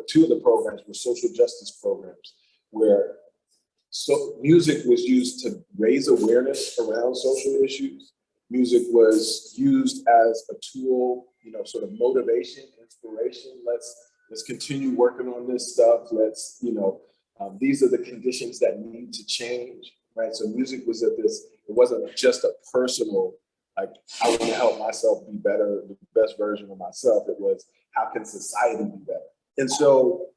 two of the programs were social justice programs, where music was used to raise awareness around social issues. Music was used as a tool, sort of motivation, inspiration. Let's continue working on this stuff. These are the conditions that need to change, right? So music was it wasn't just a personal, like, I want to help myself be better, the best version of myself. It was, how can society be better? And so,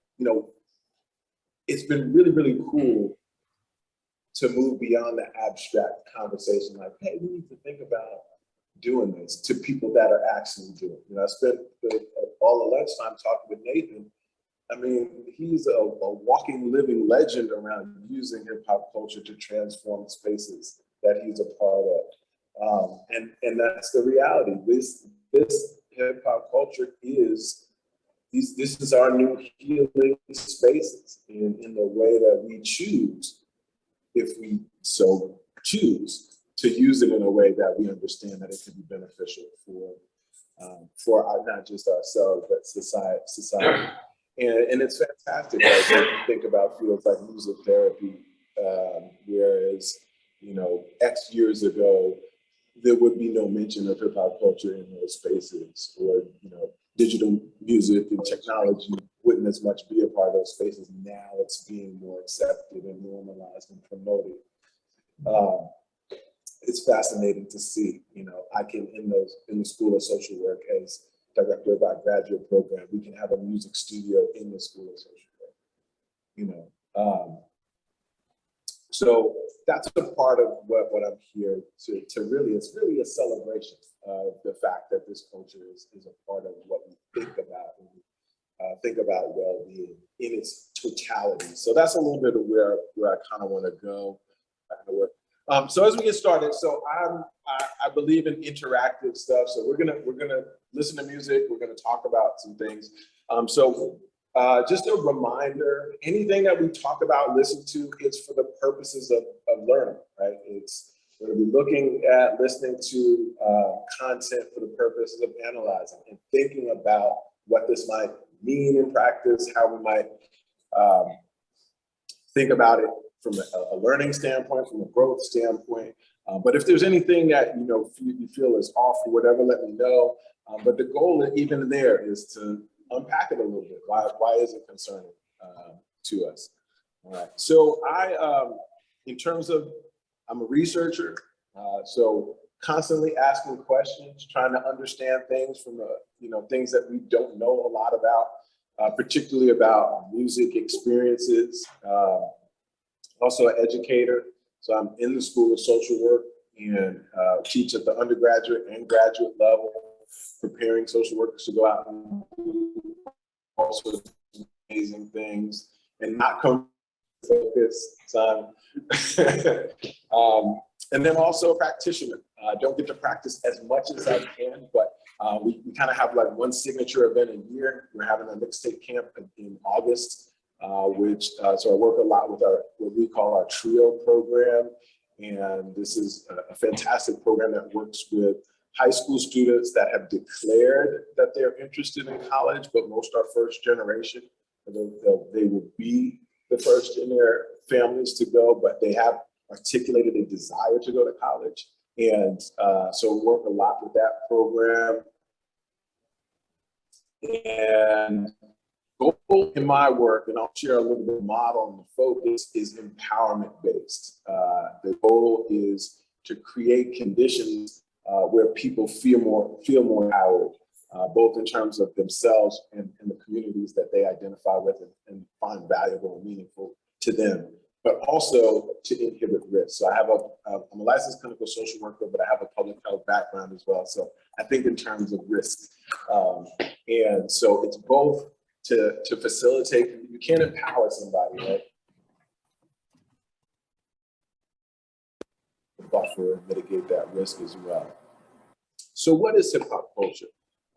it's been really, really cool to move beyond the abstract conversation, like, hey, we need to think about doing this, to people that are actually doing it. I spent all the lunchtime talking with Nathan. I mean, he's a walking, living legend around using hip hop culture to transform spaces that he's a part of. And that's the reality. This hip hop culture this is our new healing spaces in the way that we choose, if we so choose, to use it in a way that we understand that it can be beneficial for not just ourselves, but society. And it's fantastic, right? So you think about fields like music therapy, whereas, X years ago, there would be no mention of hip hop culture in those spaces, or, digital music and technology wouldn't as much be a part of those spaces. Now it's being more accepted and normalized and promoted. It's fascinating to see, I can, in the School of Social Work, as director of our graduate program, we can have a music studio in the School of Social Work, So that's a part of what I'm here to really, it's really a celebration of the fact that this culture is a part of what we think about when we think about well-being in its totality. So that's a little bit of where I kind of want to go. So as we get started, so I believe in interactive stuff. So we're gonna listen to music. We're gonna talk about some things. Just a reminder: anything that we talk about, listen to, it's for the purposes of learning, right? We're gonna be looking at, listening to content for the purposes of analyzing and thinking about what this might mean in practice, how we might think about it from a learning standpoint, from a growth standpoint. But if there's anything that you feel is off or whatever, let me know. But the goal even there is to unpack it a little bit. Why is it concerning to us? All right. So in terms of, I'm a researcher, so constantly asking questions, trying to understand things from things that we don't know a lot about, particularly about music experiences. Also an educator, so I'm in the School of Social Work and teach at the undergraduate and graduate level, preparing social workers to go out and do all sorts of amazing things and not come focus. And then also a practitioner. I don't get to practice as much as I can, but we kind of have like one signature event a year. We're having a mixtape camp in August. So I work a lot with what we call our TRIO program. And this is a fantastic program that works with high school students that have declared that they're interested in college, but most are first generation. They will be the first in their families to go, but they have articulated a desire to go to college. And so we work a lot with that program. And goal in my work, and I'll share a little bit of model, and the focus is empowerment based. The goal is to create conditions where people feel more empowered, both in terms of themselves and the communities that they identify with and find valuable and meaningful to them, but also to inhibit risk. So I'm a licensed clinical social worker, but I have a public health background as well. So I think in terms of risk. And so it's both to facilitate, you can't empower somebody, right? Buffer and mitigate that risk as well. So what is hip hop culture?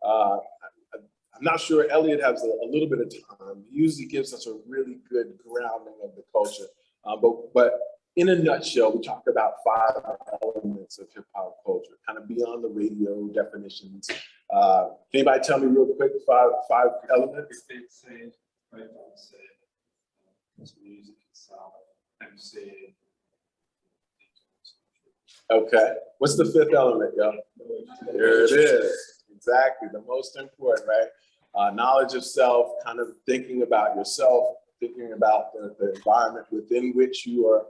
I'm not sure Elliot has a little bit of time. He usually gives us a really good grounding of the culture. But in a nutshell, we talked about 5 elements of hip hop culture, kind of beyond the radio definitions. Can anybody tell me real quick five elements? Music itself, MC. Okay. What's the 5th element, y'all? There it is. Exactly. The most important, right? Knowledge of self, kind of thinking about yourself, thinking about the environment within which you are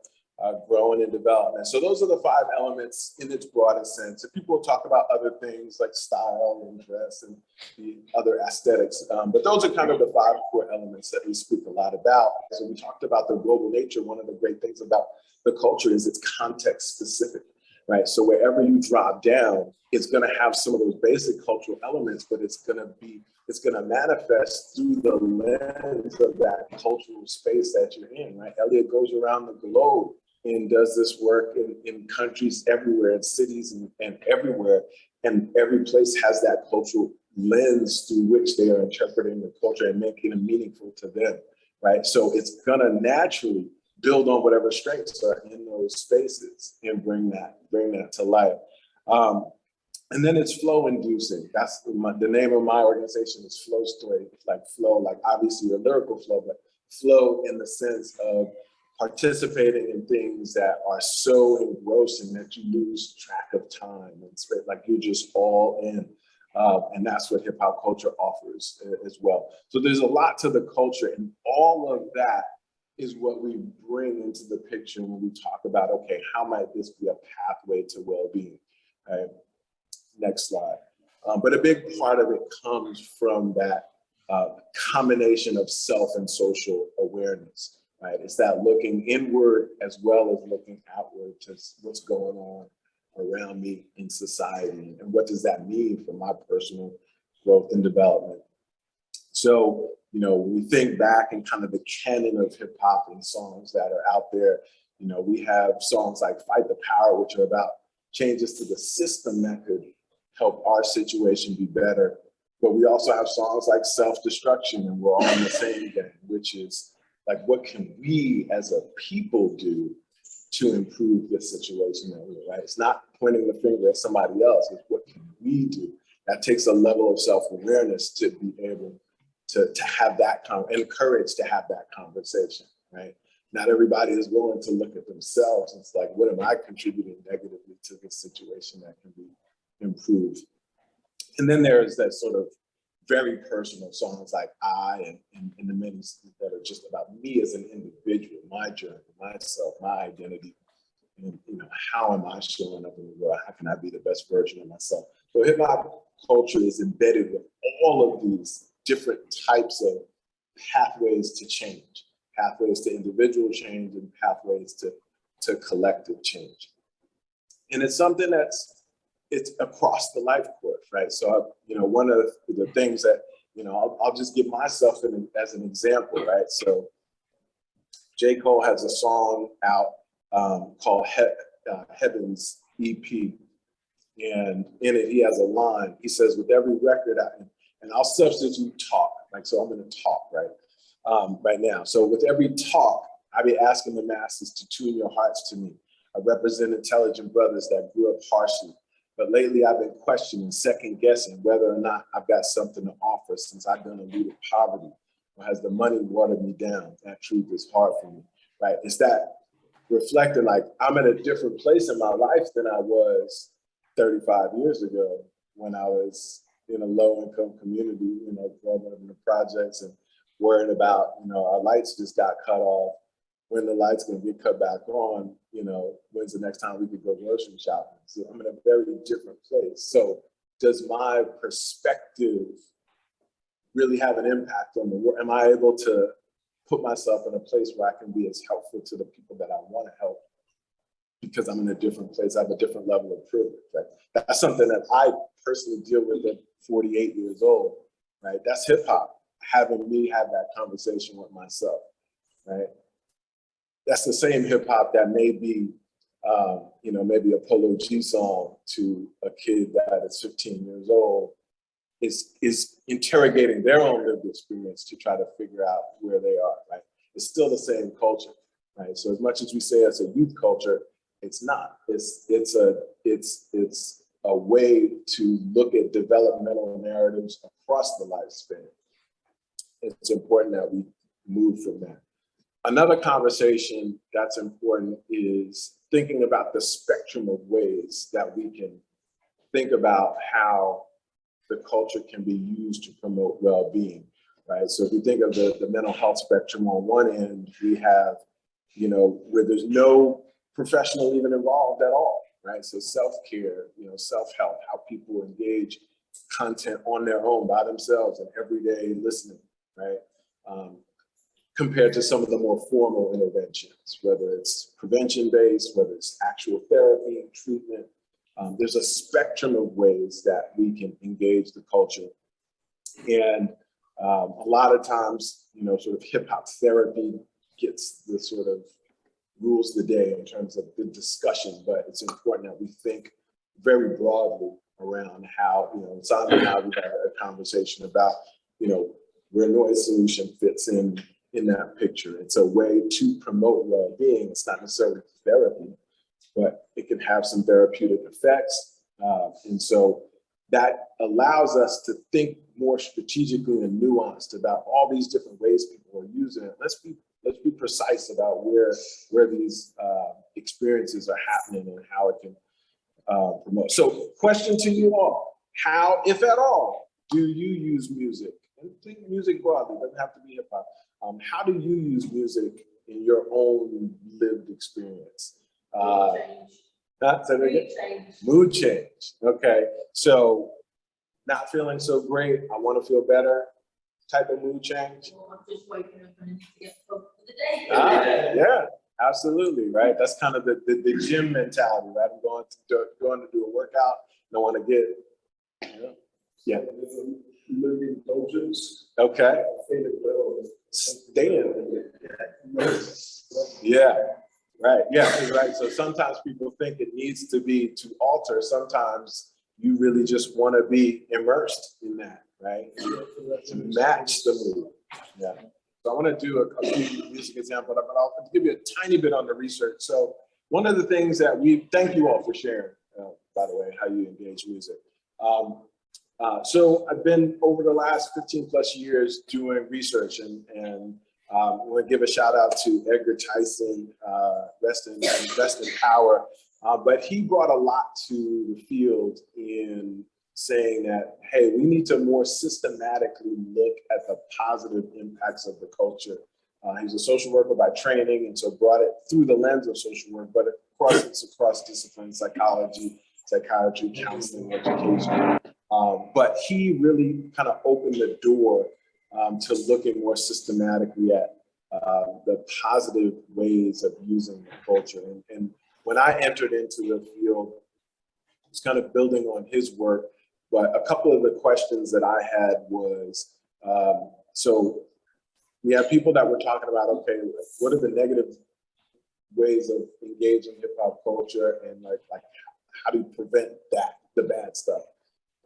growing and developing. So those are the 5 elements in its broadest sense. If people talk about other things like style and dress and the other aesthetics, but those are kind of the 5 core elements that we speak a lot about. So we talked about the global nature. One of the great things about the culture is it's context specific, right? So wherever you drop down, it's going to have some of those basic cultural elements, but it's going to manifest through the lens of that cultural space that you're in, right? Elliot goes around the globe and does this work in countries everywhere, in cities and everywhere. And every place has that cultural lens through which they are interpreting the culture and making it meaningful to them, right? So it's gonna naturally build on whatever strengths are in those spaces and bring that to life. And then it's flow inducing. That's the name of my organization is Flow Story, like flow, like obviously a lyrical flow, but flow in the sense of participating in things that are so engrossing that you lose track of time and space, like you're just all in. And that's what hip hop culture offers as well. So there's a lot to the culture, and all of that is what we bring into the picture when we talk about, okay, how might this be a pathway to well-being, right? Next slide. But a big part of it comes from that combination of self and social awareness, right? It's that looking inward as well as looking outward to what's going on around me in society and what does that mean for my personal growth and development. So, you know, when we think back in kind of the canon of hip hop and songs that are out there, you know, we have songs like Fight the Power, which are about changes to the system that could help our situation be better. But we also have songs like Self-Destruction, and we're all in the same game, which is like, what can we as a people do to improve this situation that we're in, right? It's not pointing the finger at somebody else, it's what can we do? That takes a level of self-awareness to be able to have that, and courage to have that conversation, right? Not everybody is willing to look at themselves. It's like, what am I contributing negatively to this situation that can be improved? And then there is that sort of very personal songs like I and the many that are just about me as an individual, my journey, myself, my identity, and you know, how am I showing up in the world? How can I be the best version of myself? So hip hop culture is embedded with all of these different types of pathways to change, pathways to individual change and pathways to collective change. And it's something it's across the life course, right? So, you know, one of the things that, you know, I'll just give myself as an example, right? So J. Cole has a song out called Heaven's EP. And in it, he has a line, he says, with every record, and I'll substitute talk, like, so I'm gonna talk, right? Right now. So with every talk, I be asking the masses to tune your hearts to me. I represent intelligent brothers that grew up harshly. But lately I've been questioning, second guessing whether or not I've got something to offer since I've done eluded poverty, or has the money watered me down? That truth is hard for me, right? It's that reflecting, like, I'm in a different place in my life than I was 35 years ago when I was in a low-income community, you know, growing up in the projects and worrying about, you know, our lights just got cut off. When the lights gonna get cut back on, you know, when's the next time we could go grocery shopping? So I'm in a very different place. So does my perspective really have an impact on the world? Am I able to put myself in a place where I can be as helpful to the people that I want to help because I'm in a different place, I have a different level of privilege, right? That's something that I personally deal with at 48 years old, right? That's hip hop, having me have that conversation with myself, right? That's the same hip hop that may be, you know, maybe a Polo G song to a kid that is 15 years old, is interrogating their own lived experience to try to figure out where they are, right? It's still the same culture, right? So as much as we say it's a youth culture, it's not. It's a way to look at developmental narratives across the lifespan. It's important that we move from that. Another conversation that's important is thinking about the spectrum of ways that we can think about how the culture can be used to promote well-being, right? So if you think of the mental health spectrum, on one end, we have, where there's no professional even involved at all, right? So self-care, self-help, how people engage content on their own by themselves and everyday listening, right? Compared to some of the more formal interventions, whether it's prevention-based, whether it's actual therapy and treatment. There's a spectrum of ways that we can engage the culture. And a lot of times, sort of hip hop therapy gets the sort of rules the day in terms of the discussion, but it's important that we think very broadly around how, Simon and I, we had a conversation about, where noise solution fits in that picture. It's a way to promote well-being. It's not necessarily therapy, but it can have some therapeutic effects. And so that allows us to think more strategically and nuanced about all these different ways people are using it. Let's be precise about where these experiences are happening and how it can promote. So question to you all, how, if at all, do you use music? And think music broadly, it doesn't have to be hip hop. How do you use music in your own lived experience? Mood change. Okay. So not feeling so great, I want to feel better type of mood change. I'm just waking up and to get up for the day. Yeah, absolutely. Right. That's kind of the gym mentality, right? I'm going to do a workout and I want to get, yeah. Living coaches. Okay. Staying. Yeah. Right. Yeah. Right. So sometimes people think it needs to be to alter. Sometimes you really just want to be immersed in that, right? To match the mood. Yeah. So I want to do a few music examples, but I'll give you a tiny bit on the research. So one of the things that thank you all for sharing, by the way, how you engage music. So I've been over the last 15 plus years doing research and I want to give a shout out to Edgar Tyson, rest in power. But he brought a lot to the field in saying that, hey, we need to more systematically look at the positive impacts of the culture. He's a social worker by training, and so brought it through the lens of social work, but it's across disciplines, psychology, psychiatry, counseling, education. But he really kind of opened the door to looking more systematically at the positive ways of using the culture. And when I entered into the field, I was kind of building on his work, but a couple of the questions that I had was, so we have people that were talking about, okay, what are the negative ways of engaging hip hop culture and like how do you prevent that, the bad stuff?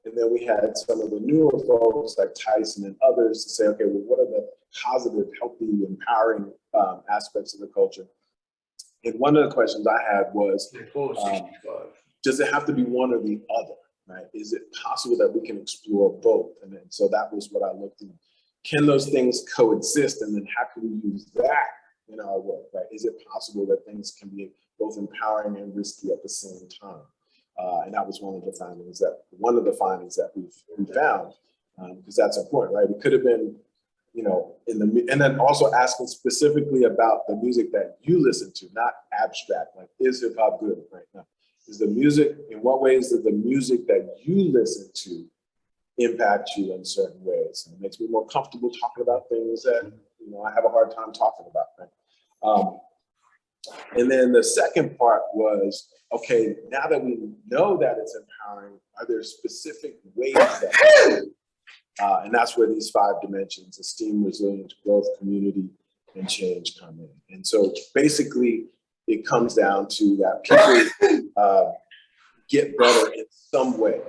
And then we had some of the newer folks like Tyson and others to say, okay, well, what are the positive, healthy, empowering aspects of the culture? And one of the questions I had was, does it have to be one or the other, right? Is it possible that we can explore both? And then, so that was what I looked at. Can those things coexist? And then how can we use that in our work, right? Is it possible that things can be both empowering and risky at the same time? And that was one of the findings that we found, because that's important, right? We could have been, and then also asking specifically about the music that you listen to, not abstract, like is hip hop good right now? Is the music, in what ways does the music that you listen to impact you in certain ways? And it makes me more comfortable talking about things that, I have a hard time talking about, right? And then the second part was, okay, now that we know that it's empowering, are there specific ways that, and that's where these 5 dimensions, esteem, resilience, growth, community, and change come in. And so basically it comes down to that people get better in some way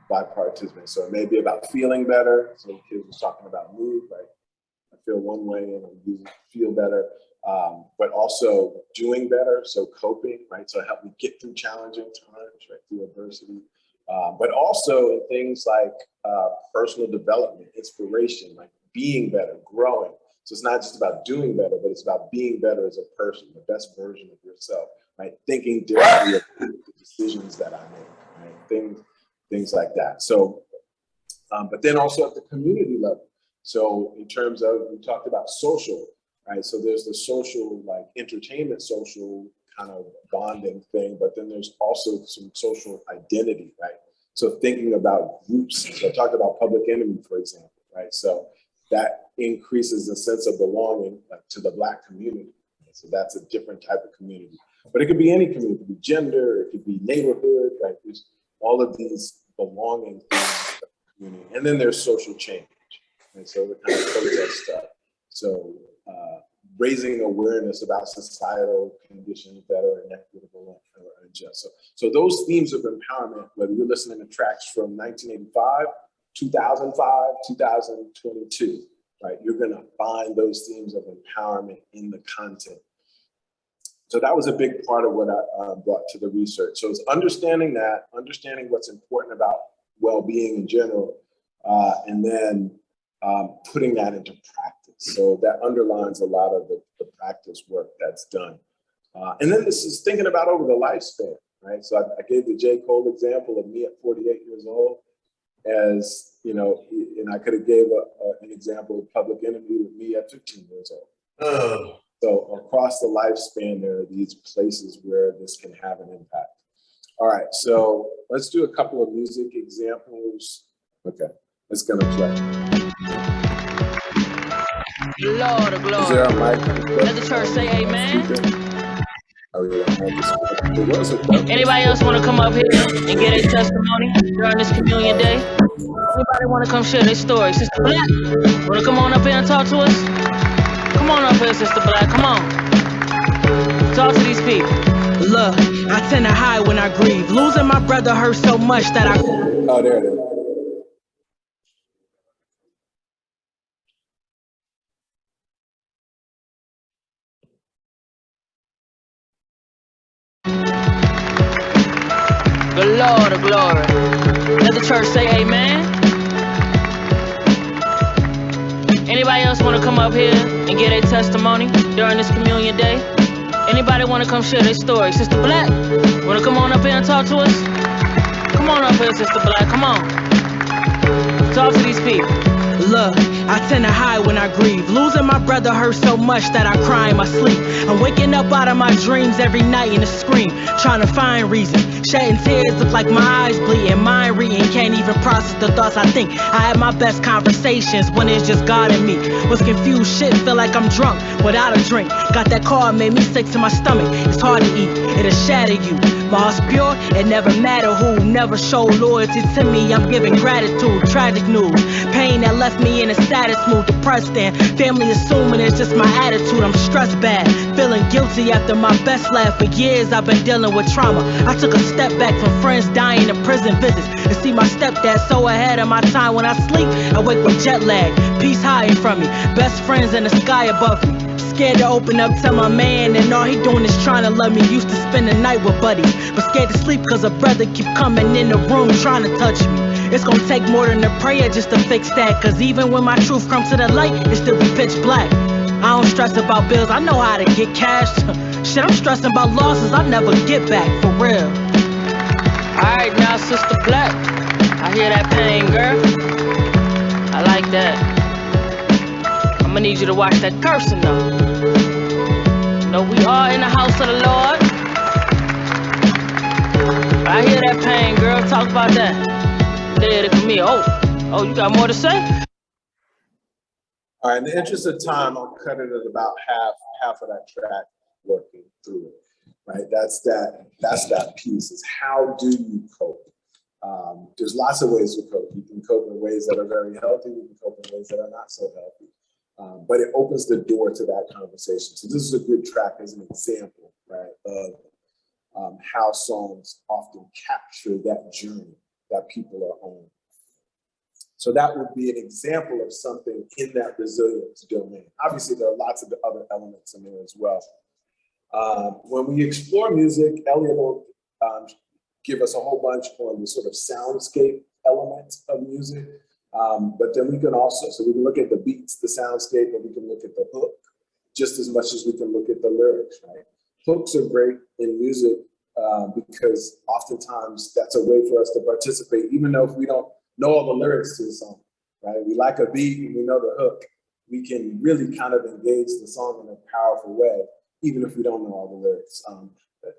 by participating. So it may be about feeling better. So the kid was talking about mood, right? I feel one way and I'm using feel better, but also doing better. So coping, right? So help me get through challenging times, right? Through adversity, but also in things like personal development, inspiration, like being better, growing. So it's not just about doing better, but it's about being better as a person, the best version of yourself, right? Thinking differently of the decisions that I make, right? Things like that. So, but then also at the community level. So in terms of, we talked about social, right? So there's the social, like entertainment, social kind of bonding thing, but then there's also some social identity, right? So thinking about groups. So I talked about Public Enemy, for example, right? So that increases the sense of belonging to the Black community. So that's a different type of community. But it could be any community, it could be gender, it could be neighborhood, right? There's all of these belonging things in the community. And then there's social change. And so the kind of protest stuff. So raising awareness about societal conditions that are inequitable or unjust. So those themes of empowerment, whether you're listening to tracks from 1985, 2005, 2022, right? You're gonna find those themes of empowerment in the content. So that was a big part of what I brought to the research. So it's understanding that, understanding what's important about well-being in general, and then putting that into practice. So that underlines a lot of the practice work that's done. And then this is thinking about over the lifespan, right? So I gave the J. Cole example of me at 48 years old as, you know, and I could have gave an example of Public Enemy with me at 15 years old. So across the lifespan, there are these places where this can have an impact. All right, so let's do a couple of music examples. Okay, it's gonna play. Lord of glory. Is there a mic? Let the church say amen. Oh yeah, there was a Anybody else want to come up here and get a testimony during this communion day? Anybody want to come share their story? Sister Black, want to come on up here and talk to us? Come on up here, Sister Black, come on. Talk to these people. Look, I tend to hide when I grieve. Losing my brother hurts so much that I... Oh, there it is. The Lord of glory. Let the church say amen. Anybody else want to come up here and get a testimony during this communion day? Anybody want to come share their story? Sister Black, want to come on up here and talk to us? Come on up here, Sister Black, come on. Talk to these people. Look, I tend to hide when I grieve. Losing my brother hurts so much that I cry in my sleep. I'm waking up out of my dreams every night in a scream, trying to find reason. Shedding tears look like my eyes bleeding. Mind reading, can't even process the thoughts I think. I have my best conversations when it's just God and me. Was confused, shit, feel like I'm drunk without a drink. Got that car, made me sick to my stomach. It's hard to eat, it'll shatter you. My heart's pure, it never matter who. Never show loyalty to me, I'm giving gratitude. Tragic news, pain that left me in a saddest mood. Depressed and family assuming it's just my attitude. I'm stressed bad, feeling guilty after my best laugh. For years I've been dealing with trauma. I took a step back from friends dying and prison visits. To see my stepdad so ahead of my time. When I sleep, I wake with jet lag, peace hiding from me. Best friends in the sky above me. Scared to open up to my man, and all he doing is trying to love me. Used to spend the night with buddies, but scared to sleep cause a brother keep coming in the room trying to touch me. It's gonna take more than a prayer just to fix that, cause even when my truth comes to the light, it still be pitch black. I don't stress about bills, I know how to get cash. Shit, I'm stressing about losses I never get back, for real. Alright now, Sister Black, I hear that pain, girl. I like that. I'ma need you to watch that cursing though. No, we are in the house of the Lord. I hear that pain, girl. Talk about that. There, look at me. Oh, you got more to say? All right, in the interest of time, I'll cut it at about half of that track, working through it, right? That's that piece, is how do you cope? There's lots of ways to cope. You can cope in ways that are very healthy. You can cope in ways that are not so healthy. But it opens the door to that conversation. So this is a good track as an example, right, of how songs often capture that journey that people are on. So that would be an example of something in that resilience domain. Obviously, there are lots of other elements in there as well. When we explore music, Elliot will give us a whole bunch on the sort of soundscape elements of music. But then we can also, so we can look at the beats, the soundscape, and we can look at the hook just as much as we can look at the lyrics, right? Hooks are great in music because oftentimes that's a way for us to participate, even though if we don't know all the lyrics to the song, right? We like a beat and we know the hook. We can really kind of engage the song in a powerful way, even if we don't know all the lyrics.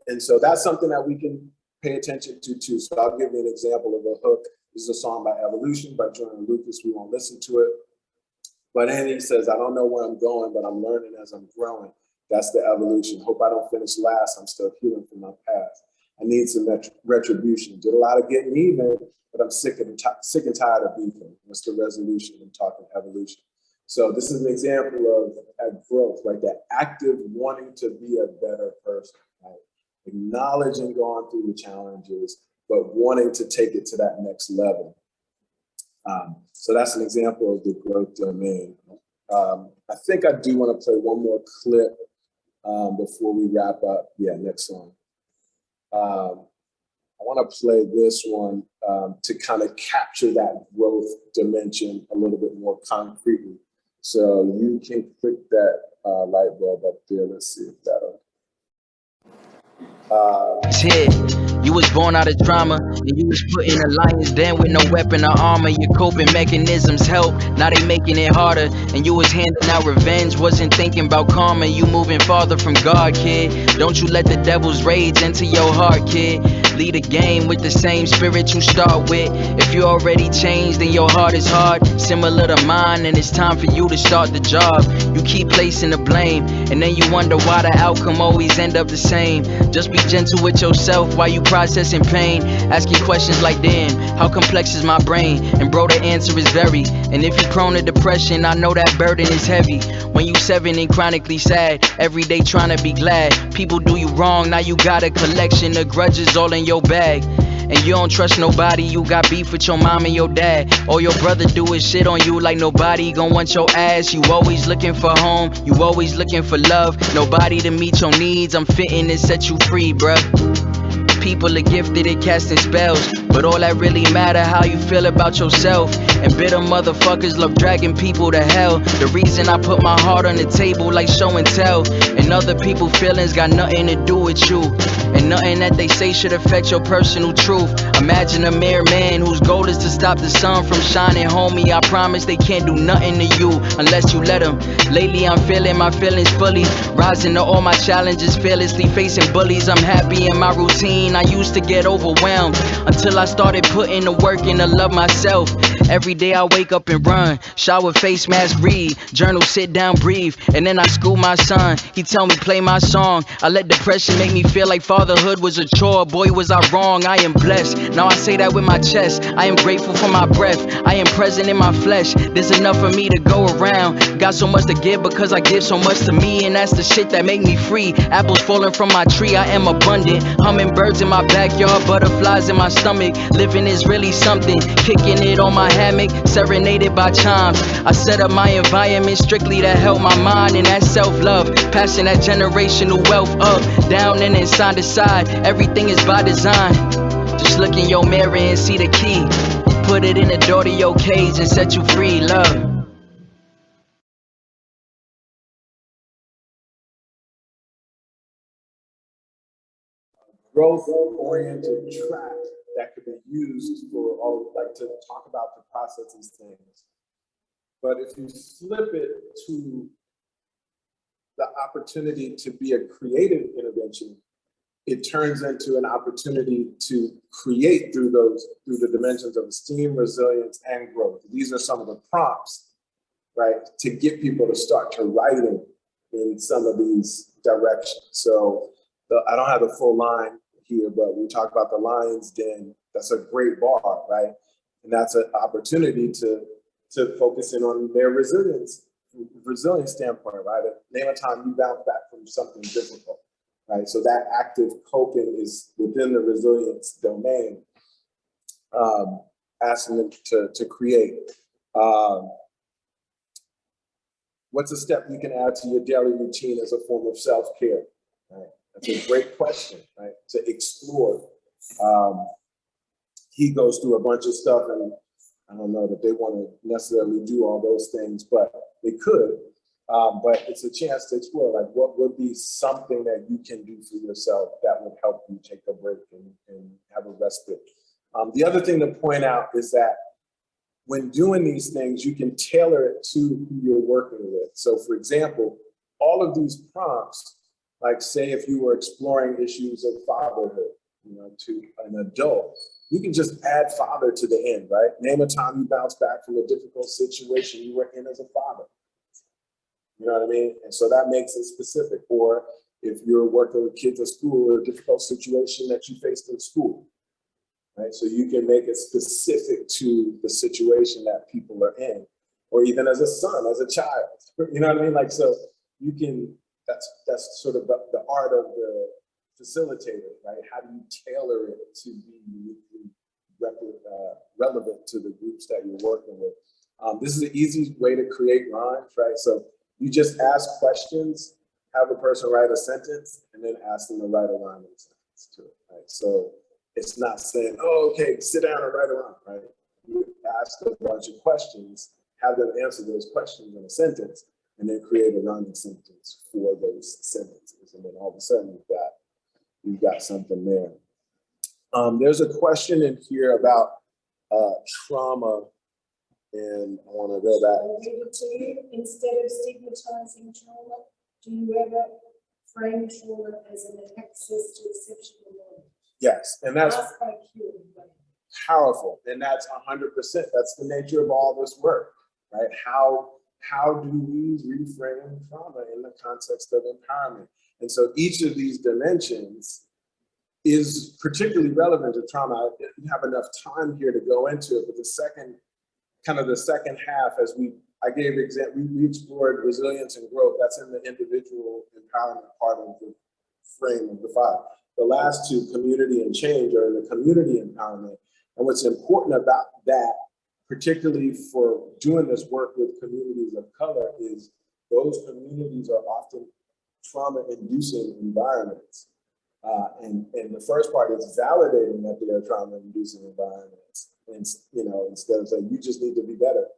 And so that's something that we can pay attention to too. So I'll give you an example of a hook. This is a song by Evolution by Jordan Lucas. We won't listen to it. But then he says, I don't know where I'm going, but I'm learning as I'm growing. That's the evolution. Hope I don't finish last. I'm still healing from my past. I need some retribution. Did a lot of getting even, but I'm sick and tired of beefing. What's the resolution? I'm talking evolution. So this is an example of growth, right? That active wanting to be a better person, right? Acknowledging going through the challenges, but wanting to take it to that next level. So that's an example of the growth domain. I think I do want to play one more clip before we wrap up. Yeah, next song. I want to play this one to kind of capture that growth dimension a little bit more concretely. So you can click that light bulb up there. Let's see if that'll. It's here. You was born out of drama, and you was put in a lion's den with no weapon or armor. Your coping mechanisms help, now they making it harder. And you was handing out revenge, wasn't thinking about karma. You moving farther from God, kid. Don't you let the devil's rage enter your heart, kid. Lead a game with the same spirit you start with. If you already changed, then your heart is hard, similar to mine, and it's time for you to start the job. You keep placing the blame, and then you wonder why the outcome always end up the same. Just be gentle with yourself while you processing pain, asking questions like, damn, how complex is my brain? And bro, the answer is very. And if you're prone to depression, I know that burden is heavy. When you 7 and chronically sad, every day trying to be glad. People do you wrong, now you got a collection of grudges all in your bag. And you don't trust nobody, you got beef with your mom and your dad. All your brother do is shit on you like nobody gon' want your ass. You always looking for home, you always looking for love. Nobody to meet your needs, I'm fitting and set you free, bruh. People are gifted at casting spells, but all that really matter how you feel about yourself. And bitter motherfuckers love dragging people to hell. The reason I put my heart on the table like show and tell. And other people's feelings got nothing to do with you. And nothing that they say should affect your personal truth. Imagine a mere man whose goal is to stop the sun from shining. Homie, I promise they can't do nothing to you unless you let them. Lately I'm feeling my feelings fully, rising to all my challenges, fearlessly facing bullies. I'm happy in my routine. I used to get overwhelmed until I started putting the work in to love myself. Every day I wake up and run, shower, face mask, read, journal, sit down, breathe. And then I school my son, he tell me play my song. I let depression make me feel like fatherhood was a chore. Boy, was I wrong, I am blessed. Now I say that with my chest. I am grateful for my breath, I am present in my flesh. There's enough for me to go around. Got so much to give because I give so much to me. And that's the shit that make me free. Apples falling from my tree, I am abundant. Hummingbirds in my backyard, butterflies in my stomach. Living is really something, kicking it on my hammock, serenaded by chimes. I set up my environment strictly to help my mind, and that self-love, passing that generational wealth up, down and inside to side. Everything is by design. Just look in your mirror and see the key. Put it in the door to your cage and set you free, love. Growth-oriented track that could be used for all, like, to talk about the process of things. But if you flip it to the opportunity to be a creative intervention, it turns into an opportunity to create through the dimensions of esteem, resilience, and growth. These are some of the prompts, right, to get people to start to writing in some of these directions. So I don't have the full line here, but we talk about the lion's den. That's a great bar, right? And that's an opportunity to focus in on their resilience standpoint, right? Name a time you bounce back from something difficult, right? So that active coping is within the resilience domain. asking them to create. What's a step you can add to your daily routine as a form of self-care? Right? That's a great question, right? To explore. He goes through a bunch of stuff, and I don't know that they want to necessarily do all those things, but they could. But it's a chance to explore, like, what would be something that you can do for yourself that would help you take a break and have a respite. The other thing to point out is that when doing these things, you can tailor it to who you're working with. So for example, all of these prompts, like say if you were exploring issues of fatherhood, to an adult, you can just add father to the end, right? Name a time you bounced back from a difficult situation you were in as a father. You know what I mean? And so that makes it specific. Or if you're working with kids at school or a difficult situation that you faced in school, right? So you can make it specific to the situation that people are in, or even as a son, as a child, you know what I mean? Like, so you can, that's sort of the art of the facilitator, right? How do you tailor it to be uniquely relevant to the groups that you're working with? This is an easy way to create rhymes, right? So you just ask questions, have a person write a sentence, and then ask them to write a rhyme in a sentence to it, right? So it's not saying, oh, okay, sit down and write a rhyme, right? You ask a bunch of questions, have them answer those questions in a sentence, and then create a rhyming sentence for those sentences. And then all of a sudden you've got something there. There's a question in here about trauma, and I want to go back. Instead of stigmatizing trauma, do you ever frame trauma as an access to exceptional knowledge? Yes, and that's powerful, and that's 100%. That's the nature of all this work, right? How do we reframe trauma in the context of empowerment? And so each of these dimensions is particularly relevant to trauma. I didn't have enough time here to go into it, but the second half, I gave example, we explored resilience and growth. That's in the individual empowerment part of the frame of the 5. The last 2, community and change, are in the community empowerment. And what's important about that, particularly for doing this work with communities of color, is those communities are often trauma-inducing environments. And the first part is validating that they are trauma-inducing environments. And instead of saying, you just need to be better.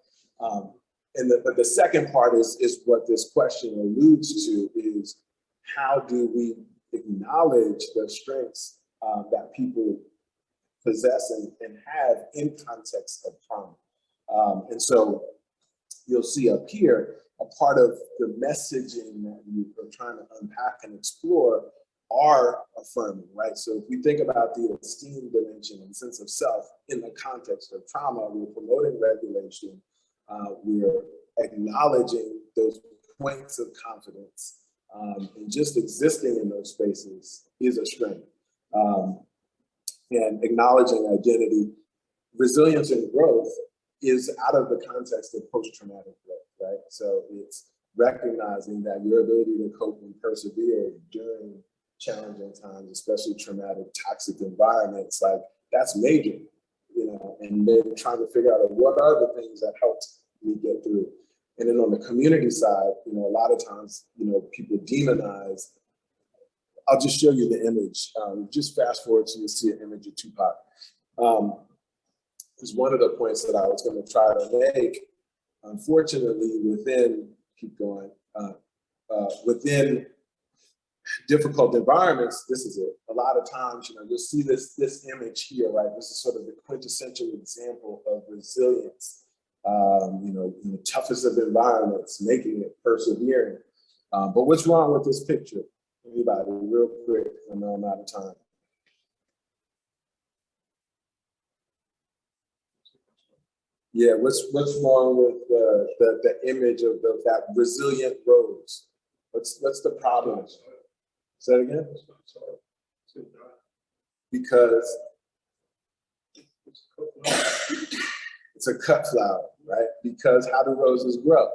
But the second part is what this question alludes to, is how do we acknowledge the strengths that people possess and have in context of trauma. And so you'll see up here, a part of the messaging that you are trying to unpack and explore are affirming, right? So if we think about the esteem dimension and sense of self in the context of trauma, we're promoting regulation, we're acknowledging those points of confidence, and just existing in those spaces is a strength. And acknowledging identity, resilience and growth is out of the context of post-traumatic growth, right? So it's recognizing that your ability to cope and persevere during challenging times, especially traumatic, toxic environments, like that's major, and then trying to figure out what are the things that helped me get through. And then on the community side, a lot of times, people demonize. I'll just show you the image. Just fast forward so you see an image of Tupac. Is one of the points that I was going to try to make. Unfortunately, within difficult environments, this is it. A lot of times, you'll see this image here, right? This is sort of the quintessential example of resilience. In the toughest of environments, making it, persevering. But what's wrong with this picture? Anybody, real quick, I know I'm out of time. Yeah, what's wrong with the image of that resilient rose? What's the problem? Say it again? Because it's a cut flower, right? Because how do roses grow?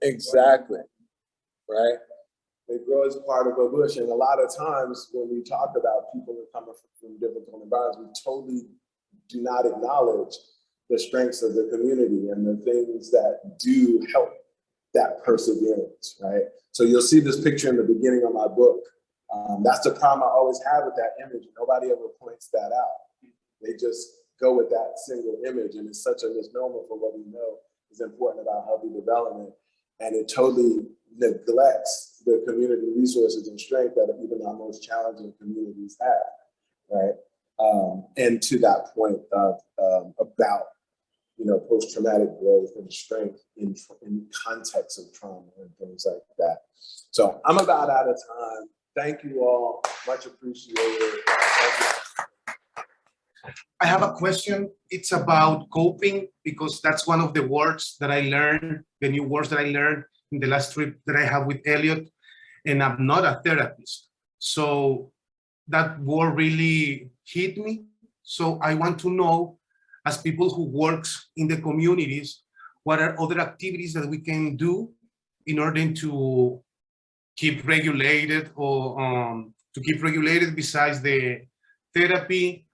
Exactly, right? They grow as part of a bush. And a lot of times when we talk about people who come from difficult environments, we totally do not acknowledge the strengths of the community and the things that do help that perseverance, right? So you'll see this picture in the beginning of my book. That's the problem I always have with that image. Nobody ever points that out. They just go with that single image, and it's such a misnomer for what we know is important about healthy development. And it totally neglects the community resources and strength that even our most challenging communities have, right? And to that point of about, you know, post-traumatic growth and strength in context of trauma and things like that. So I'm about out of time. Thank you all, much appreciated. I have a question. It's about coping, because that's one of the words that I learned, the new words that I learned in the last trip that I have with Elliot, and I'm not a therapist. So that word really hit me. So I want to know, as people who works in the communities, what are other activities that we can do in order to keep regulated, or to keep regulated besides the therapy,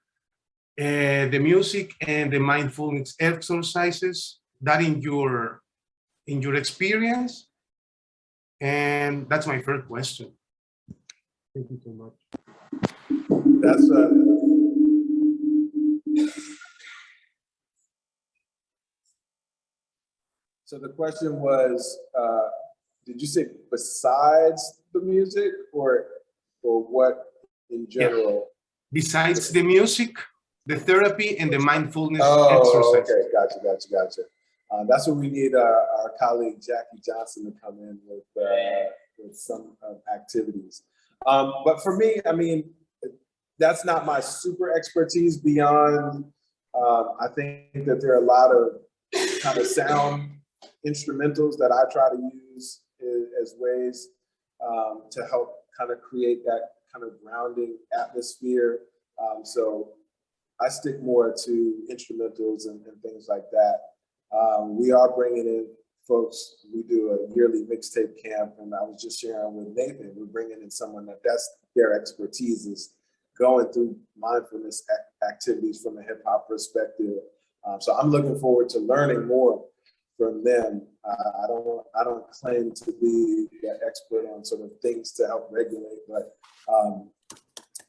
the music, and the mindfulness exercises, that in your experience? And that's my first question. Thank you so much. That's so the question was, did you say besides the music, or what in general? Yeah. Besides the music, the therapy, and the mindfulness Oh, exercises. okay, gotcha. That's what we need our colleague Jackie Johnson to come in with some activities. But for me, I mean, that's not my super expertise beyond, I think that there are a lot of kind of sound instrumentals that I try to use as ways to help kind of create that kind of grounding atmosphere. So I stick more to instrumentals and things like that. We are bringing in folks. We do a yearly mixtape camp, and I was just sharing with Nathan, we're bringing in someone that's their expertise is going through mindfulness activities from a hip hop perspective. So I'm looking forward to learning more from them. I don't claim to be the expert on sort of things to help regulate, but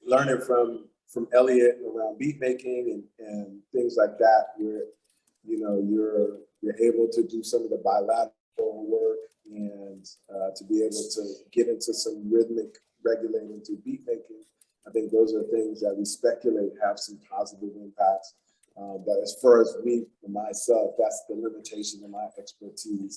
learning from Elliot around beat making and things like that, where you know you're able to do some of the bilateral work and to be able to get into some rhythmic regulating through beat making. I think those are things that we speculate have some positive impacts. But as far as me, for myself, that's the limitation of my expertise.